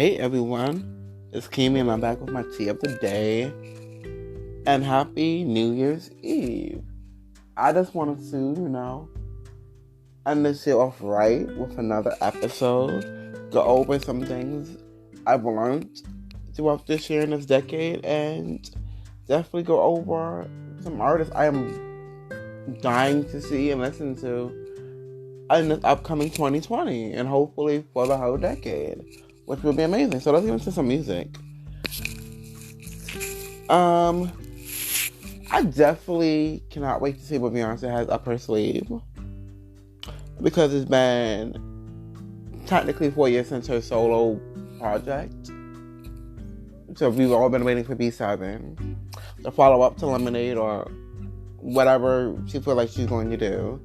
Hey everyone, it's Kimi and I'm back with my tea of the day. And happy New Year's Eve. I just wanted to, end this year off right with another episode. Go over some things I've learned throughout this year and this decade, and definitely go over some artists I am dying to see and listen to in this upcoming 2020, and hopefully for the whole decade, which will be amazing. So let's get into some music. I definitely cannot wait to see what Beyonce has up her sleeve, because it's been technically 4 years since her solo project. So we've all been waiting for B7, the follow-up to Lemonade, or whatever she feels like she's going to do.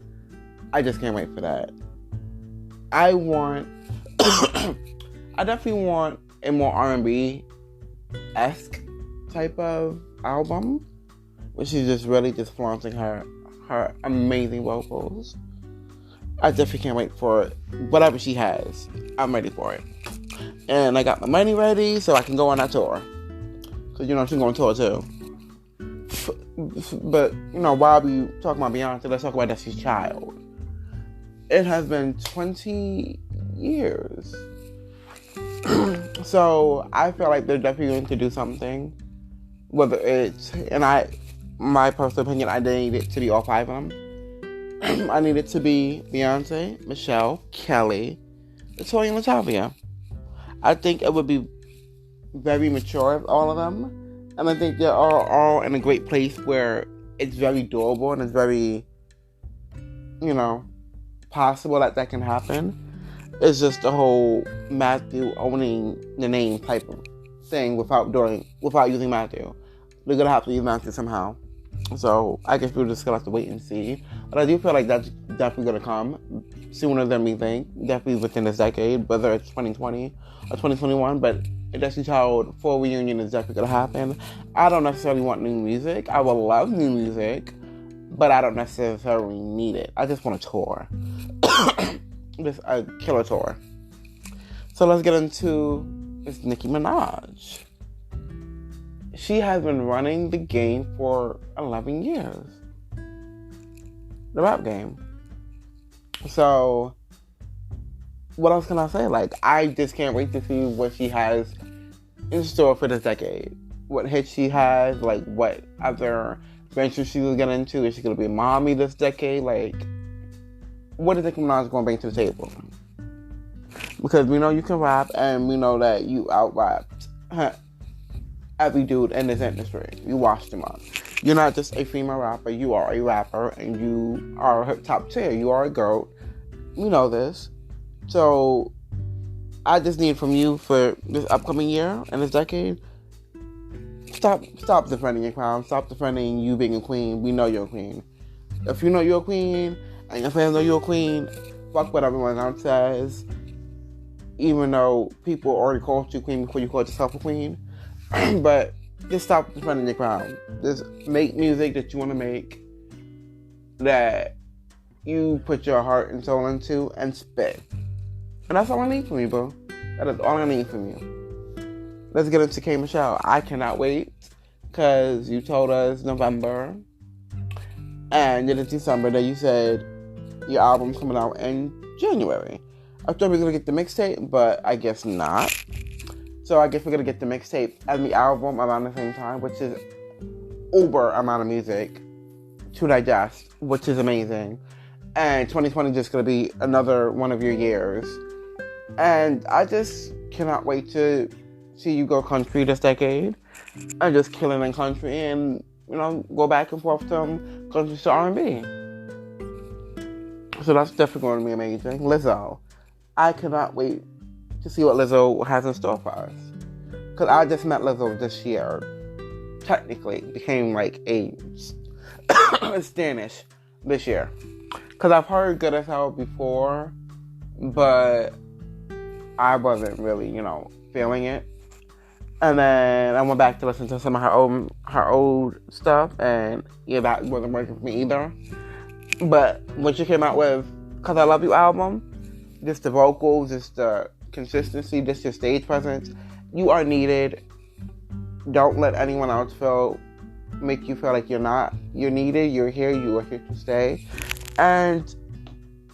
I just can't wait for that. I definitely want a more R&B-esque type of album, where she's just really just flaunting her amazing vocals. I definitely can't wait for it. Whatever she has, I'm ready for it. And I got my money ready so I can go on that tour. Because, she's going to tour too. But, while we talk about Beyonce, let's talk about Destiny's Child. It has been 20 years. So I feel like they're definitely going to do something. Whether it's, my personal opinion, I need it to be all five of them. I need it to be Beyonce, Michelle, Kelly, Latoya, and Latavia. I think it would be very mature of all of them. And I think they're all in a great place where it's very doable and it's very, possible that can happen. It's just the whole Matthew owning the name type of thing without using Matthew. They're gonna have to use Matthew somehow. So I guess we're just gonna have to wait and see. But I do feel like that's definitely gonna come sooner than we think. Definitely within this decade, whether it's 2020 or 2021. But Destiny's Child full reunion is definitely gonna happen. I don't necessarily want new music. I would love new music, but I don't necessarily need it. I just want a tour. Just a killer tour. So let's get into this Nicki Minaj. She has been running the game for 11 years. The rap game. So, what else can I say? I just can't wait to see what she has in store for this decade. What hits she has, what other ventures she's going to get into. Is she going to be a mommy this decade? What is Nicki Minaj going to bring to the table? Because we know you can rap, and we know that you out-rapped every dude in this industry. You washed them up. You're not just a female rapper. You are a rapper, and you are top tier. You are a GOAT. We know this. So, I just need from you for this upcoming year and this decade, stop defending your crown. Stop defending you being a queen. We know you're a queen. If you know you're a queen, and your fans know you're a queen, fuck what everyone else says. Even though people already called you queen before you called yourself a queen. But just stop defending your crown. Just make music that you want to make, that you put your heart and soul into, and spit. And that's all I need from you, boo. That is all I need from you. Let's get into K. Michelle. I cannot wait, because you told us November and then it's December that you said your album's coming out in January. I thought we were going to get the mixtape, but I guess not. So I guess we're going to get the mixtape and the album around the same time, which is uber amount of music to digest, which is amazing. And 2020 is just going to be another one of your years. And I just cannot wait to see you go country this decade. And just killing in country and, go back and forth from country to R&B. So that's definitely going to be amazing. Lizzo. I cannot wait to see what Lizzo has in store for us. Because I just met Lizzo this year. Technically, became a Stanish this year. Because I've heard Good As Hell before, but I wasn't really, feeling it. And then I went back to listen to some of her old stuff, and that wasn't working for me either. But when she came out with Cause I Love You album, just the vocals, just the consistency, just your stage presence. You are needed. Don't let anyone else make you feel like you're not. You're needed. You're here. You are here to stay. And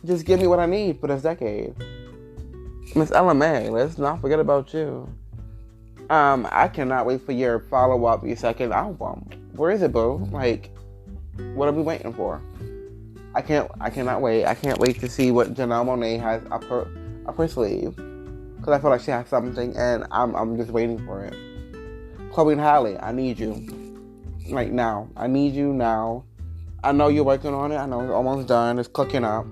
just give me what I need for this decade. Miss LMA, let's not forget about you. I cannot wait for your follow-up, your second album. Where is it, boo? Like, what are we waiting for? I cannot wait. I can't wait to see what Janelle Monáe has up her sleeve. Because I feel like she has something, and I'm just waiting for it. Chloe and Halle, I need you. Like, now. I need you now. I know you're working on it. I know it's almost done. It's cooking up.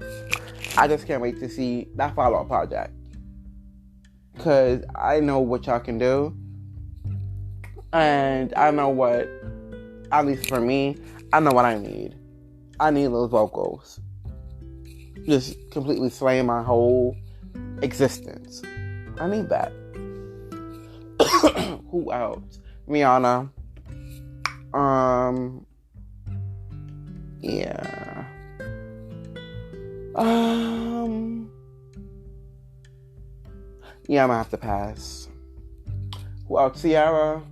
I just can't wait to see that follow-up project. Because I know what y'all can do. And I know what, at least for me, I know what I need. I need those vocals. Just completely slaying my whole existence. I need that. Who else? Rihanna. Yeah. Yeah, I'm gonna have to pass. Who else? Ciara.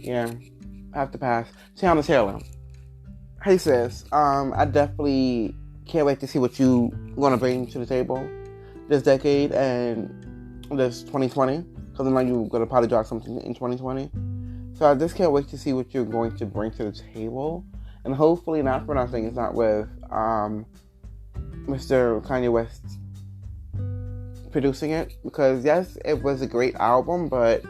Yeah, I have to pass. Tiana Taylor. Hey sis, I definitely can't wait to see what you gonna bring to the table this decade and this 2020. Because I know you're gonna probably drop something in 2020. So I just can't wait to see what you're going to bring to the table. And hopefully, not for nothing, it's not with Mr. Kanye West producing it. Because yes, it was a great album, but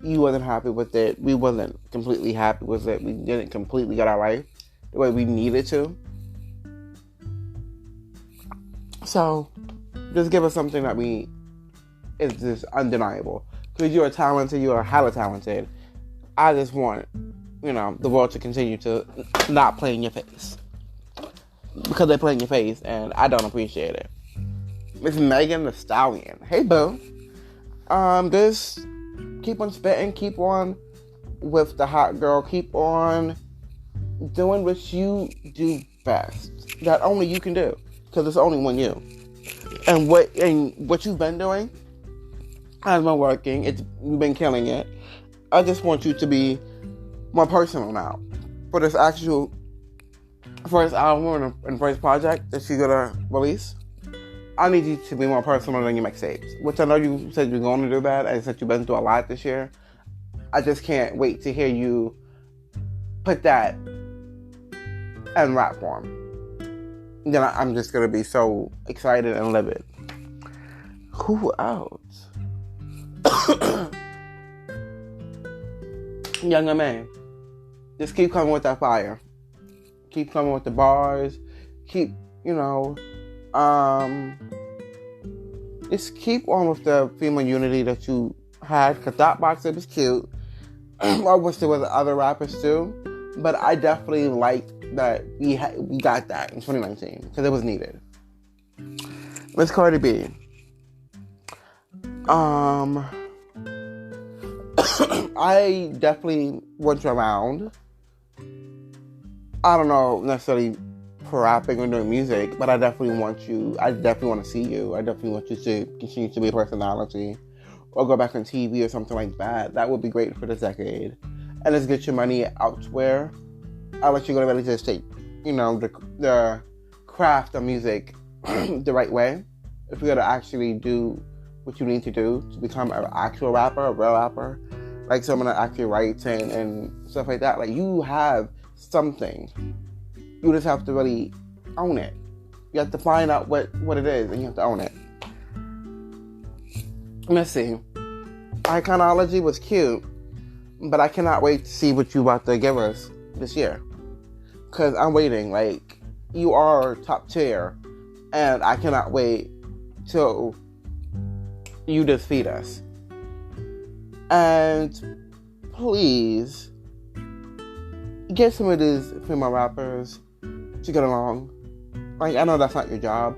you wasn't happy with it. We wasn't completely happy with it. We didn't completely get our life the way we needed to. So, just give us something that is just undeniable. Because you are talented, you are hella talented. I just want, the world to continue to not play in your face. Because they play in your face, and I don't appreciate it. Miss Megan Thee Stallion. Hey, boo. Just keep on spitting, keep on with the hot girl, keep on doing what you do best, that only you can do, because it's only one you. And what you've been doing has been working. You've been killing it. I just want you to be more personal now for this actual first album and first project that she's gonna release. I need you to be more personal than your mixtapes, which I know you said you're going to do that, and said you've been through a lot this year. I just can't wait to hear you put that in rap form. Then I'm just going to be so excited and livid. Who else? Younger man. Just keep coming with that fire. Keep coming with the bars. Keep, just keep on with the female unity that you had, because Dot Boxer was cute. I wish there was other rappers too, but I definitely liked that we got that in 2019 because it was needed. Miss Cardi B. I definitely went around. I don't know necessarily for rapping or doing music, but I definitely want to see you. I definitely want you to continue to be a personality or go back on TV or something like that. That would be great for this decade. And let's get your money elsewhere. I'll let you go to really just take, the craft of music the right way. If you're going to actually do what you need to do to become an actual rapper, a real rapper, like someone that actually writes and stuff like that. Like, you have something. You just have to really own it. You have to find out what it is, and you have to own it. Let's see. Iconology was cute, but I cannot wait to see what you about to give us this year. Because I'm waiting. Like, you are top tier, and I cannot wait till you just feed us. And please, get some of these female rappers to get along. Like, I know that's not your job,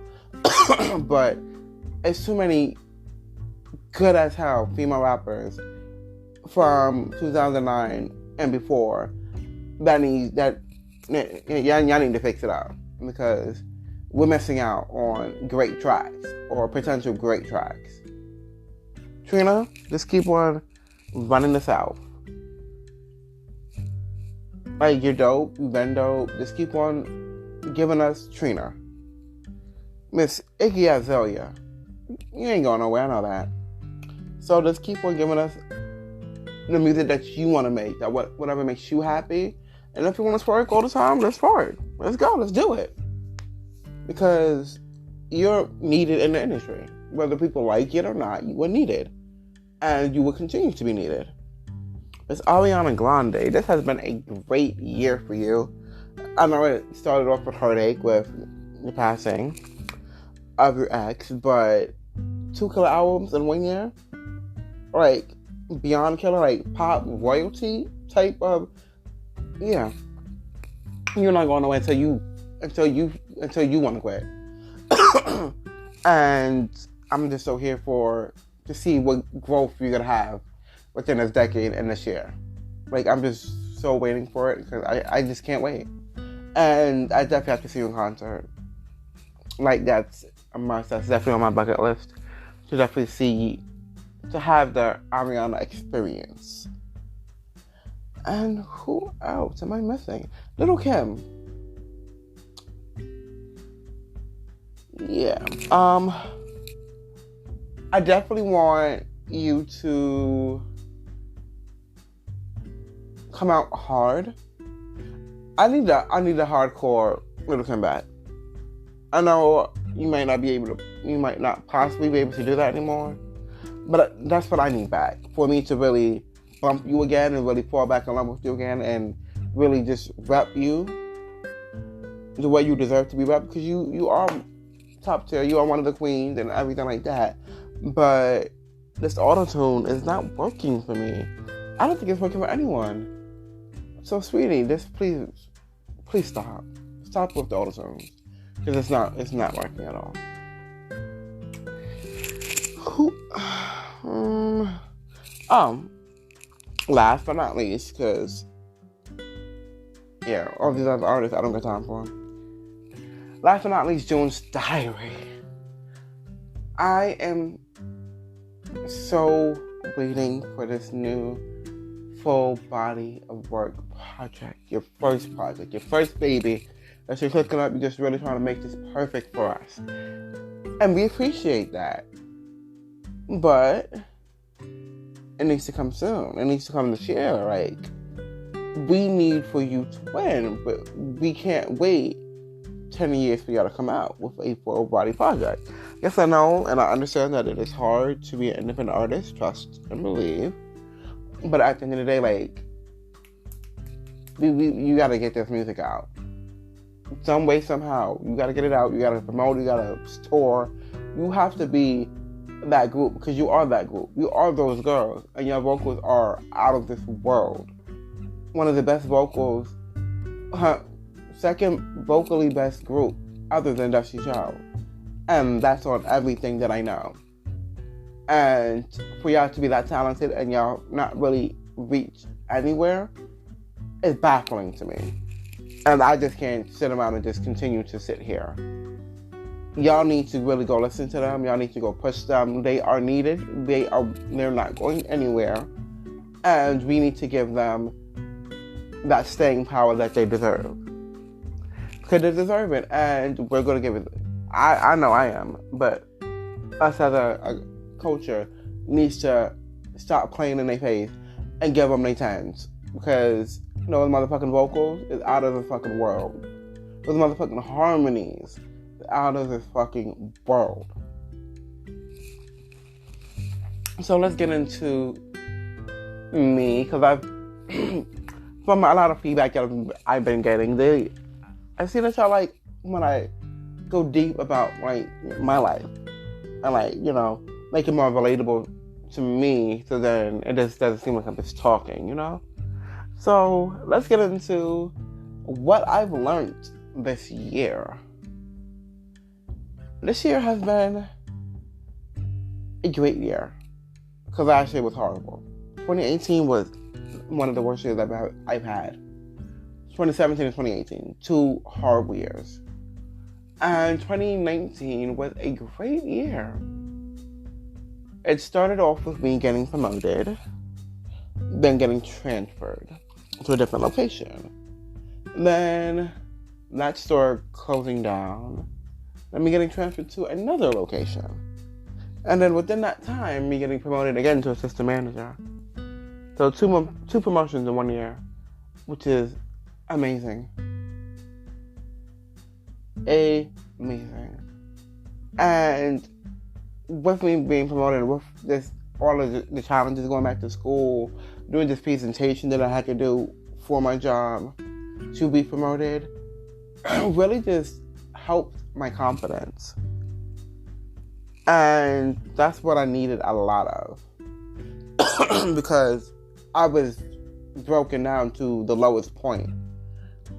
but it's too many good as hell female rappers from 2009 and before y'all need to fix it up, because we're missing out on great tracks or potential great tracks. Trina, just keep on running the South. Like, you're dope, you've been dope. Just keep on giving us Trina. Miss Iggy Azalea, you ain't going nowhere, I know that. So just keep on giving us the music that you want to make, that whatever makes you happy. And if you want to twerk all the time, let's twerk. Let's go, let's do it. Because you're needed in the industry. Whether people like it or not, you are needed. And you will continue to be needed. It's Ariana Grande. This has been a great year for you. I know it started off with heartache with the passing of your ex, but 2 killer albums in 1 year? Like, beyond killer, like pop royalty type of, yeah. You're not going away until you want to quit. And I'm just so here to see what growth you're gonna have within this decade and this year. Like, I'm just so waiting for it because I just can't wait. And I definitely have to see you in concert. Like, that's a must. That's definitely on my bucket list. To definitely to have the Ariana experience. And who else am I missing? Lil' Kim. Yeah. I definitely want you to come out hard. I need a hardcore Lil' Kim back. I know you might not possibly be able to do that anymore, but that's what I need back, for me to really bump you again and really fall back in love with you again and really just rep you the way you deserve to be repped, because you are top tier, you are one of the queens and everything like that. But this auto-tune is not working for me. I don't think it's working for anyone. So, sweetie, just please stop. Stop with the auto-tunes. Because it's not working at all. Last but not least, because, yeah, all these other artists I don't got time for. Last but not least, June's Diary. I am so waiting for this new full body of work project. Your first project, your first baby that you're cooking up. You're just really trying to make this perfect for us. And we appreciate that. But it needs to come soon. It needs to come this year. Like, we need for you to win, but we can't wait 10 years for y'all to come out with a full body project. Yes, I know, and I understand that it is hard to be an independent artist, trust and believe. But at the end of the day, like, you gotta get this music out. Some way, somehow. You gotta get it out, you gotta promote it, you gotta tour. You have to be that group, because you are that group. You are those girls, and your vocals are out of this world. One of the best vocals, second vocally best group other than Dusty Child. And that's on everything that I know. And for y'all to be that talented and y'all not really reach anywhere is baffling to me. And I just can't sit around and just continue to sit here. Y'all need to really go listen to them. Y'all need to go push them. They are needed. They're not going anywhere. And we need to give them that staying power that they deserve. Because they deserve it, and we're going to give it. I know I am, but us as a culture needs to stop playing in their face and give them their chance. Because, those motherfucking vocals is out of the fucking world. Those motherfucking harmonies is out of this fucking world. So let's get into me, because I've from a lot of feedback I've been getting, I see that y'all like when I go deep about like my life and like, make it more relatable to me, so then it just doesn't seem like I'm just talking, So let's get into what I've learned this year. This year has been a great year, because last year was horrible. 2018 was one of the worst years I've had. 2017 and 2018, 2 horrible years. And 2019 was a great year. It started off with me getting promoted, then getting transferred to a different location. Then that store closing down, then me getting transferred to another location. And then within that time, me getting promoted again to assistant manager. So two promotions in 1 year, which is amazing. Amazing. And with me being promoted, with this, all of the challenges going back to school, doing this presentation that I had to do for my job to be promoted, really just helped my confidence. And that's what I needed a lot of. Because I was broken down to the lowest point.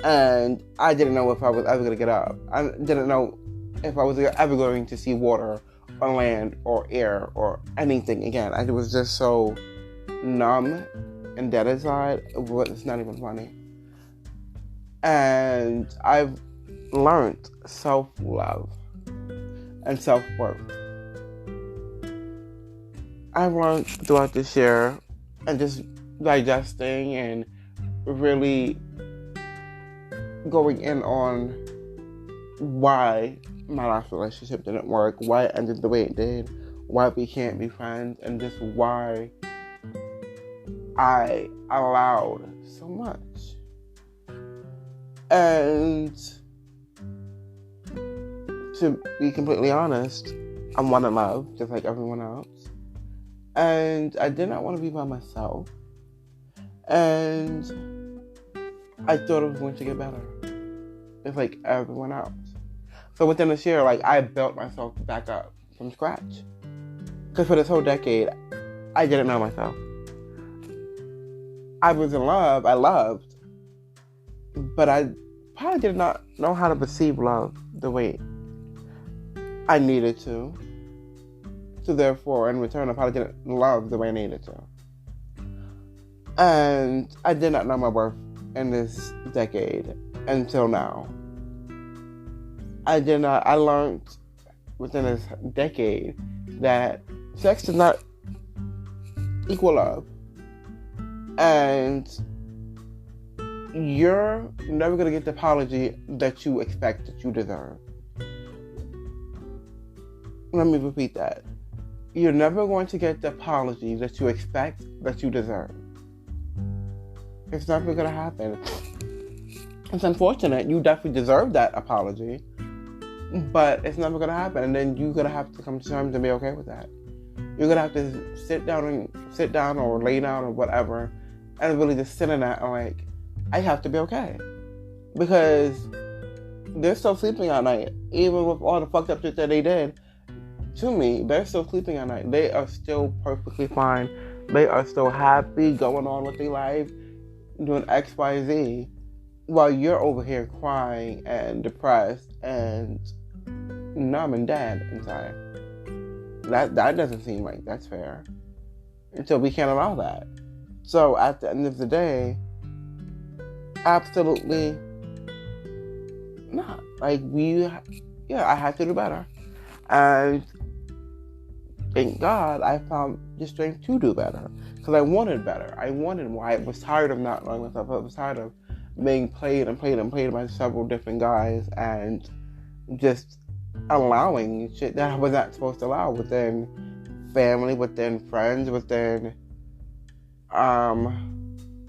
And I didn't know if I was ever going to get up. I didn't know if I was ever going to see water or land or air or anything again. I was just so numb and dead inside. It's not even funny. And I've learned self-love and self-worth. I've learned throughout this year and just digesting and really going in on why my last relationship didn't work, why it ended the way it did, why we can't be friends, and just why I allowed so much. And to be completely honest, I wanted love, just like everyone else. And I did not want to be by myself. And I thought it was going to get better. It's like everyone else. So within this year, like, I built myself back up from scratch. Because for this whole decade, I didn't know myself. I was in love, I loved, but I probably did not know how to perceive love the way I needed to. So therefore, in return, I probably didn't love the way I needed to. And I did not know my worth in this decade until now. I learned within this decade that sex does not equal love. And you're never going to get the apology that you expect, that you deserve. Let me repeat that. You're never going to get the apology that you expect, that you deserve. It's never going to happen. It's unfortunate. You definitely deserve that apology. But it's never going to happen. And then you're going to have to come to terms and be okay with that. You're going to have to sit down or lay down or whatever and really just sit in that and like, I have to be okay. Because they're still sleeping at night. Even with all the fucked up shit that they did to me, they're still sleeping at night. They are still perfectly fine. They are still happy, going on with their life, doing X, Y, Z, while you're over here crying and depressed and numb and dead inside. That doesn't seem like that's fair. And so we can't allow that. So at the end of the day, absolutely not. Like, I had to do better. And thank God I found the strength to do better. Because I wanted better. I wanted more. I was tired of not knowing myself. I was tired of being played by several different guys and just allowing shit that I was not supposed to allow within family, within friends, within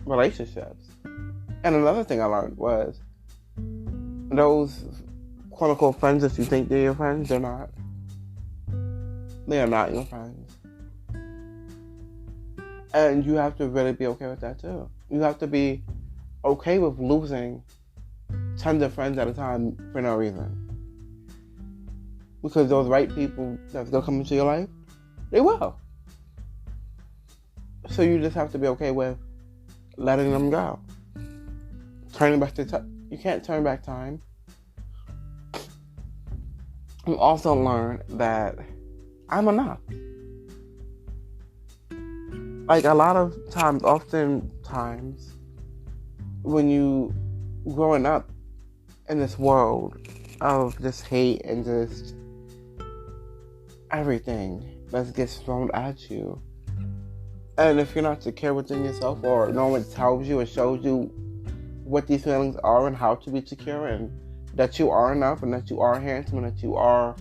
relationships. And another thing I learned was those quote-unquote friends that you think they're your friends, they're not. They are not your friends. And you have to really be okay with that too. You have to be okay with losing tons of friends at a time for no reason. Because those right people that's going to come into your life, they will. So you just have to be okay with letting them go. Turning back you can't turn back time. You also learn that I'm enough. Like, a lot of times, oftentimes, when you growing up in this world of just hate and just everything that gets thrown at you. And if you're not secure within yourself, or no one tells you or shows you what these feelings are and how to be secure, and that you are enough, and that you are handsome, and that you are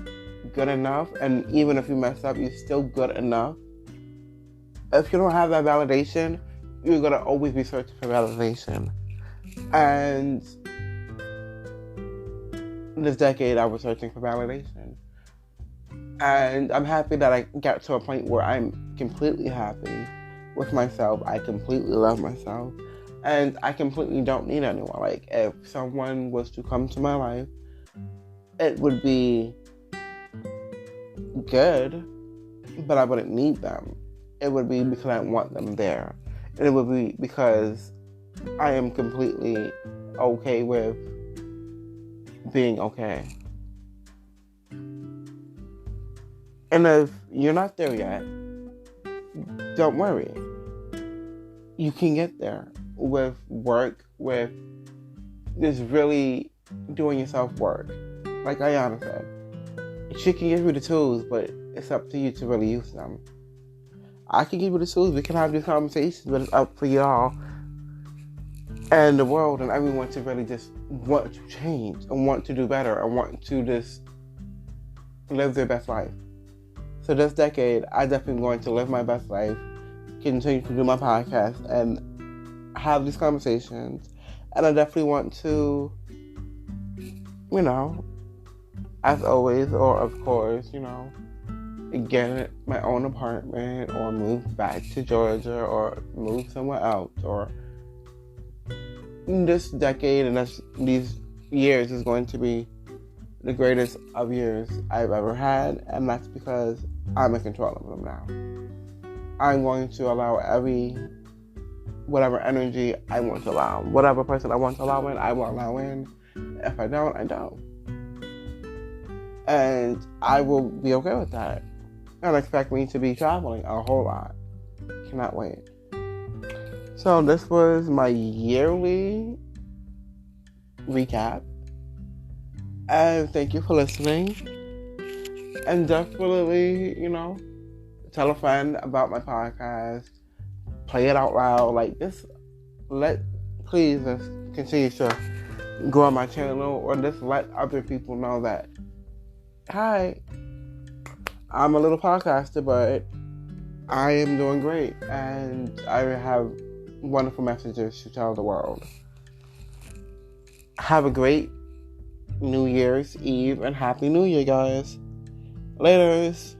good enough, and even if you mess up, you're still good enough. If you don't have that validation, you're going to always be searching for validation. And this decade, I was searching for validation. And I'm happy that I got to a point where I'm completely happy with myself. I completely love myself. And I completely don't need anyone. Like, if someone was to come to my life, it would be good, but I wouldn't need them. It would be because I want them there. And it would be because I am completely okay with being okay. And if you're not there yet, don't worry. You can get there with work, with just really doing your self-work. Like Ayana said, she can give you the tools, but it's up to you to really use them. I can give you the tools, we can have these conversations, but it's up for y'all and the world and everyone to really just want to change and want to do better and want to just live their best life. So this decade, I definitely going to live my best life, continue to do my podcast and have these conversations. And I definitely want to, as always, or of course, get my own apartment or move back to Georgia or move somewhere else. Or this decade and these years is going to be the greatest of years I've ever had, and that's because I'm in control of them now. I'm going to allow whatever energy I want to allow. Whatever person I want to allow in, I will allow in. If I don't, I don't. And I will be okay with that. And expect me to be traveling a whole lot. Cannot wait. So this was my yearly recap. And thank you for listening. And definitely, tell a friend about my podcast. Play it out loud. Like, please just continue to grow on my channel, or just let other people know that, hi, I'm a little podcaster, but I am doing great, and I have wonderful messages to tell the world. Have a great New Year's Eve, and Happy New Year, guys. Laters.